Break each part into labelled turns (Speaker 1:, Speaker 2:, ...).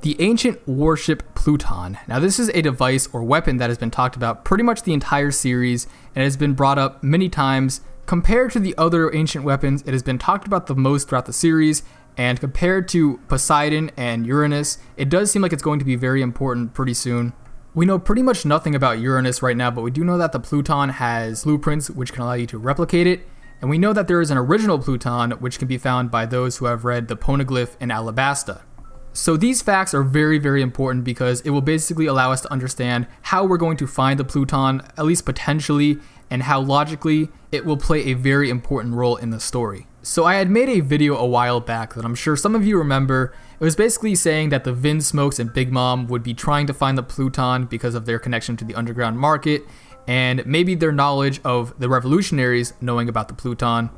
Speaker 1: The ancient warship Pluton. Now this is a device or weapon that has been talked about pretty much the entire series and has been brought up many times. Compared to the other ancient weapons, it has been talked about the most throughout the series, and compared to Poseidon and Uranus, it does seem like it's going to be very important pretty soon. We know pretty much nothing about Uranus right now, but we do know that the Pluton has blueprints which can allow you to replicate it, and we know that there is an original Pluton which can be found by those who have read the poneglyph in Alabasta. So these facts are very, very important because it will basically allow us to understand how we're going to find the Pluton, at least potentially, and how logically it will play a very important role in the story. So I had made a video a while back that I'm sure some of you remember. It was basically saying that the Vinsmokes and Big Mom would be trying to find the Pluton because of their connection to the underground market, and maybe their knowledge of the Revolutionaries knowing about the Pluton.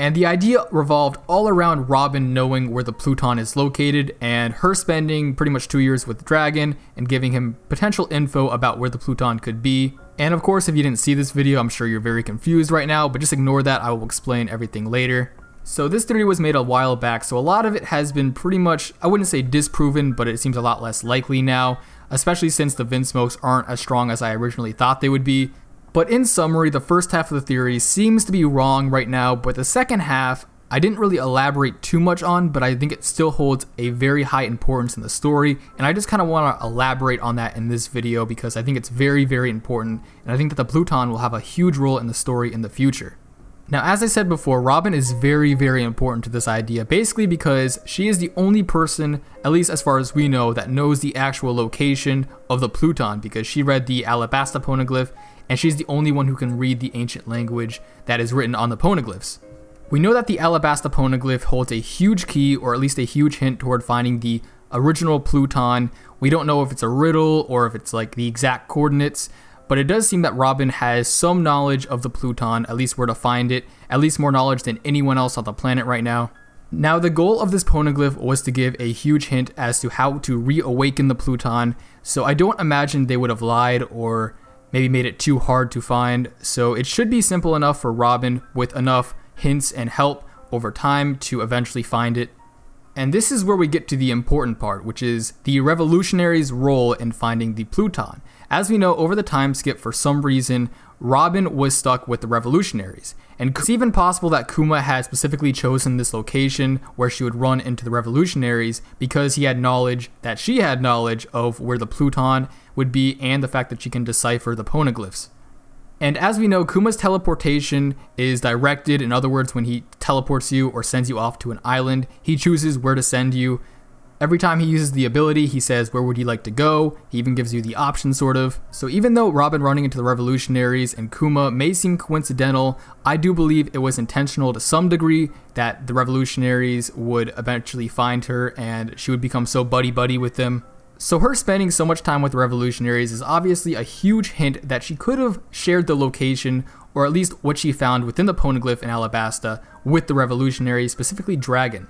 Speaker 1: And the idea revolved all around Robin knowing where the Pluton is located and her spending pretty much 2 years with Dragon and giving him potential info about where the Pluton could be. And of course, if you didn't see this video, I'm sure you're very confused right now, but just ignore that, I will explain everything later. So this theory was made a while back, so a lot of it has been pretty much, I wouldn't say disproven, but it seems a lot less likely now, especially since the Vinsmokes aren't as strong as I originally thought they would be. But in summary, the first half of the theory seems to be wrong right now, but the second half, I didn't really elaborate too much on, but I think it still holds a very high importance in the story, and I just kind of want to elaborate on that in this video because I think it's very, very important, and I think that the Pluton will have a huge role in the story in the future. Now, as I said before, Robin is very, very important to this idea, basically because she is the only person, at least as far as we know, that knows the actual location of the Pluton, because she read the Alabasta poneglyph, and she's the only one who can read the ancient language that is written on the poneglyphs. We know that the Alabasta poneglyph holds a huge key, or at least a huge hint toward finding the original Pluton. We don't know if it's a riddle or if it's like the exact coordinates, but it does seem that Robin has some knowledge of the Pluton, at least where to find it, at least more knowledge than anyone else on the planet right now. Now, the goal of this poneglyph was to give a huge hint as to how to reawaken the Pluton, so I don't imagine they would have lied or maybe made it too hard to find, so it should be simple enough for Robin with enough hints and help over time to eventually find it. And this is where we get to the important part, which is the Revolutionaries' role in finding the Pluton. As we know, over the time skip, for some reason, Robin was stuck with the Revolutionaries. And it's even possible that Kuma had specifically chosen this location where she would run into the Revolutionaries because he had knowledge that she had knowledge of where the Pluton would be and the fact that she can decipher the poneglyphs. And as we know, Kuma's teleportation is directed. In other words, when he teleports you or sends you off to an island, he chooses where to send you. Every time he uses the ability, he says, where would you like to go? He even gives you the option, sort of. So even though Robin running into the Revolutionaries and Kuma may seem coincidental, I do believe it was intentional to some degree that the Revolutionaries would eventually find her and she would become so buddy-buddy with them. So her spending so much time with the Revolutionaries is obviously a huge hint that she could have shared the location, or at least what she found within the poneglyph in Alabasta, with the Revolutionaries, specifically Dragon.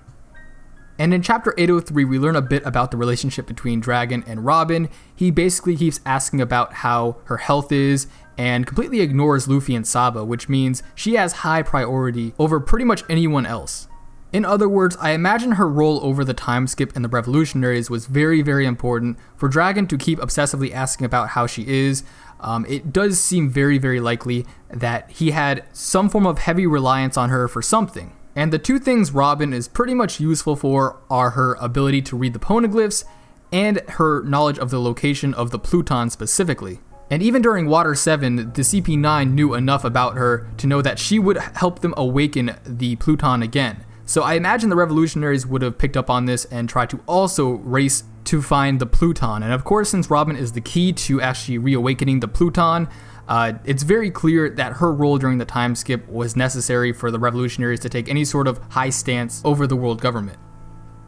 Speaker 1: And in chapter 803, we learn a bit about the relationship between Dragon and Robin. He basically keeps asking about how her health is and completely ignores Luffy and Saba, which means she has high priority over pretty much anyone else. In other words, I imagine her role over the time skip in the Revolutionaries was very, very important for Dragon to keep obsessively asking about how she is. It does seem very, very likely that he had some form of heavy reliance on her for something. And the two things Robin is pretty much useful for are her ability to read the poneglyphs and her knowledge of the location of the Pluton specifically. And even during Water 7, the CP9 knew enough about her to know that she would help them awaken the Pluton again. So I imagine the Revolutionaries would have picked up on this and tried to also race to find the Pluton. And of course, since Robin is the key to actually reawakening the Pluton, it's very clear that her role during the time skip was necessary for the Revolutionaries to take any sort of high stance over the world government.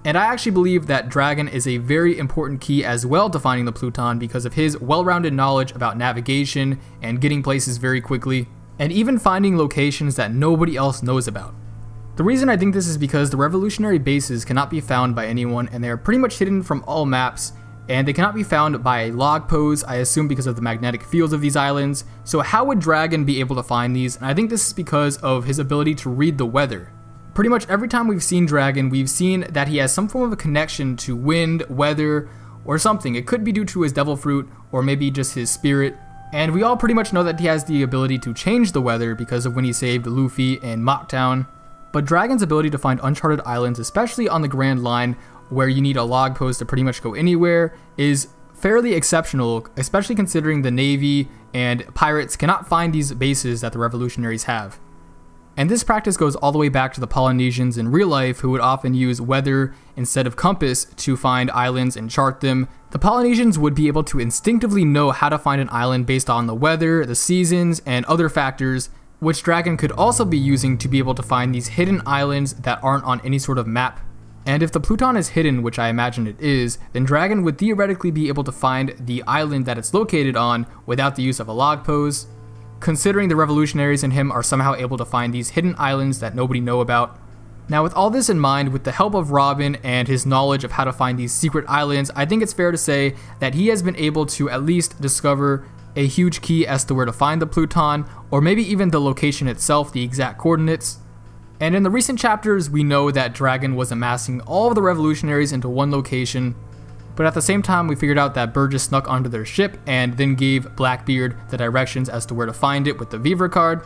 Speaker 1: And I actually believe that Dragon is a very important key as well to finding the Pluton because of his well-rounded knowledge about navigation and getting places very quickly, and even finding locations that nobody else knows about. The reason I think this is because the Revolutionary bases cannot be found by anyone, and they are pretty much hidden from all maps, and they cannot be found by a log pose, I assume because of the magnetic fields of these islands. So how would Dragon be able to find these? And I think this is because of his ability to read the weather. Pretty much every time we've seen Dragon, we've seen that he has some form of a connection to wind, weather, or something. It could be due to his devil fruit, or maybe just his spirit. And we all pretty much know that he has the ability to change the weather because of when he saved Luffy in Mocktown. But Dragon's ability to find uncharted islands, especially on the Grand Line, where you need a log post to pretty much go anywhere, is fairly exceptional, especially considering the Navy and pirates cannot find these bases that the revolutionaries have. And this practice goes all the way back to the Polynesians in real life, who would often use weather instead of compass to find islands and chart them. The Polynesians would be able to instinctively know how to find an island based on the weather, the seasons, and other factors, which Dragon could also be using to be able to find these hidden islands that aren't on any sort of map. And if the Pluton is hidden, which I imagine it is, then Dragon would theoretically be able to find the island that it's located on without the use of a log pose, considering the revolutionaries and him are somehow able to find these hidden islands that nobody know about. Now, with all this in mind, with the help of Robin and his knowledge of how to find these secret islands, I think it's fair to say that he has been able to at least discover a huge key as to where to find the Pluton, or maybe even the location itself, the exact coordinates. And in the recent chapters, we know that Dragon was amassing all of the revolutionaries into one location, but at the same time, we figured out that Burgess snuck onto their ship and then gave Blackbeard the directions as to where to find it with the Viver card,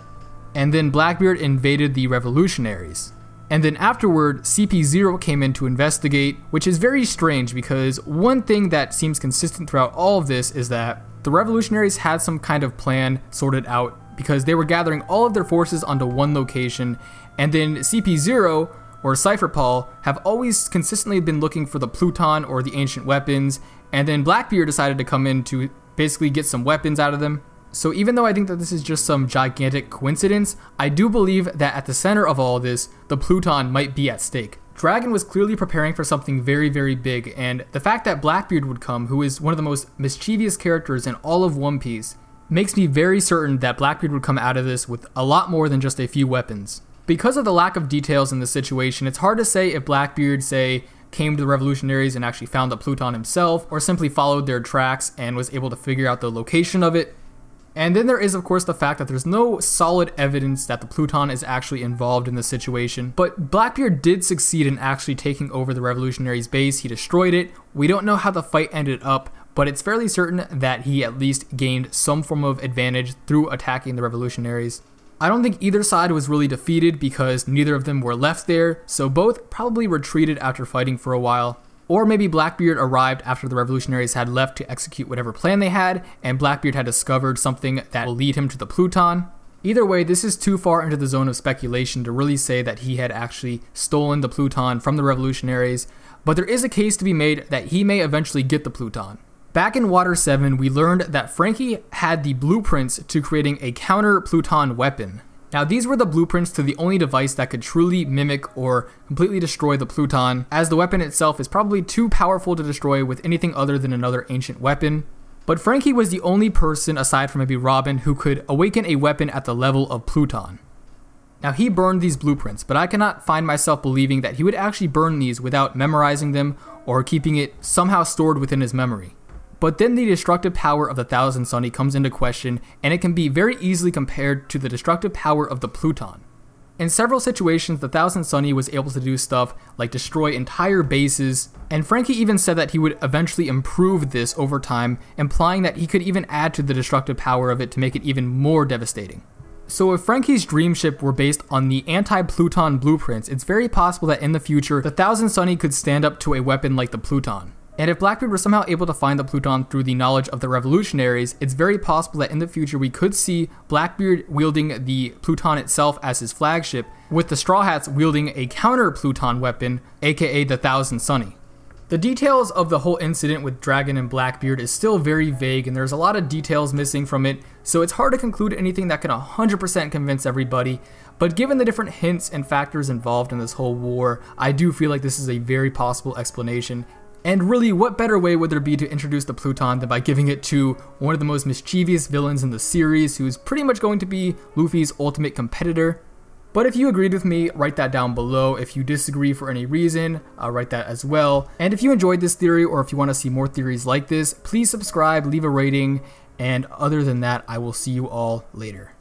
Speaker 1: and then Blackbeard invaded the revolutionaries. And then afterward, CP0 came in to investigate, which is very strange because one thing that seems consistent throughout all of this is that the revolutionaries had some kind of plan sorted out because they were gathering all of their forces onto one location, and then CP0 or Cypher Paul have always consistently been looking for the Pluton or the ancient weapons, and then Blackbeard decided to come in to basically get some weapons out of them. So even though I think that this is just some gigantic coincidence, I do believe that at the center of all this, the Pluton might be at stake. Dragon was clearly preparing for something very, very big, and the fact that Blackbeard would come, who is one of the most mischievous characters in all of One Piece, makes me very certain that Blackbeard would come out of this with a lot more than just a few weapons. Because of the lack of details in the situation, it's hard to say if Blackbeard, say, came to the revolutionaries and actually found the Pluton himself, or simply followed their tracks and was able to figure out the location of it. And then there is, of course, the fact that there's no solid evidence that the Pluton is actually involved in the situation. But Blackbeard did succeed in actually taking over the revolutionaries' base. He destroyed it. We don't know how the fight ended up, but it's fairly certain that he at least gained some form of advantage through attacking the revolutionaries. I don't think either side was really defeated because neither of them were left there, so both probably retreated after fighting for a while. Or maybe Blackbeard arrived after the revolutionaries had left to execute whatever plan they had, and Blackbeard had discovered something that will lead him to the Pluton. Either way, this is too far into the zone of speculation to really say that he had actually stolen the Pluton from the revolutionaries, but there is a case to be made that he may eventually get the Pluton. Back in Water 7, we learned that Frankie had the blueprints to creating a counter-Pluton weapon. Now, these were the blueprints to the only device that could truly mimic or completely destroy the Pluton, as the weapon itself is probably too powerful to destroy with anything other than another ancient weapon. But Frankie was the only person, aside from maybe Robin, who could awaken a weapon at the level of Pluton. Now, he burned these blueprints, but I cannot find myself believing that he would actually burn these without memorizing them or keeping it somehow stored within his memory. But then the destructive power of the Thousand Sunny comes into question, and it can be very easily compared to the destructive power of the Pluton. In several situations, the Thousand Sunny was able to do stuff like destroy entire bases, and Frankie even said that he would eventually improve this over time, implying that he could even add to the destructive power of it to make it even more devastating. So if Frankie's dream ship were based on the anti-Pluton blueprints, it's very possible that in the future, the Thousand Sunny could stand up to a weapon like the Pluton. And if Blackbeard were somehow able to find the Pluton through the knowledge of the revolutionaries, it's very possible that in the future we could see Blackbeard wielding the Pluton itself as his flagship, with the Straw Hats wielding a counter-Pluton weapon, aka the Thousand Sunny. The details of the whole incident with Dragon and Blackbeard is still very vague, and there's a lot of details missing from it, so it's hard to conclude anything that can 100% convince everybody. But given the different hints and factors involved in this whole war, I do feel like this is a very possible explanation. And really, what better way would there be to introduce the Pluton than by giving it to one of the most mischievous villains in the series, who's pretty much going to be Luffy's ultimate competitor? But if you agreed with me, write that down below. If you disagree for any reason, write that as well. And if you enjoyed this theory, or if you want to see more theories like this, please subscribe, leave a rating, and other than that, I will see you all later.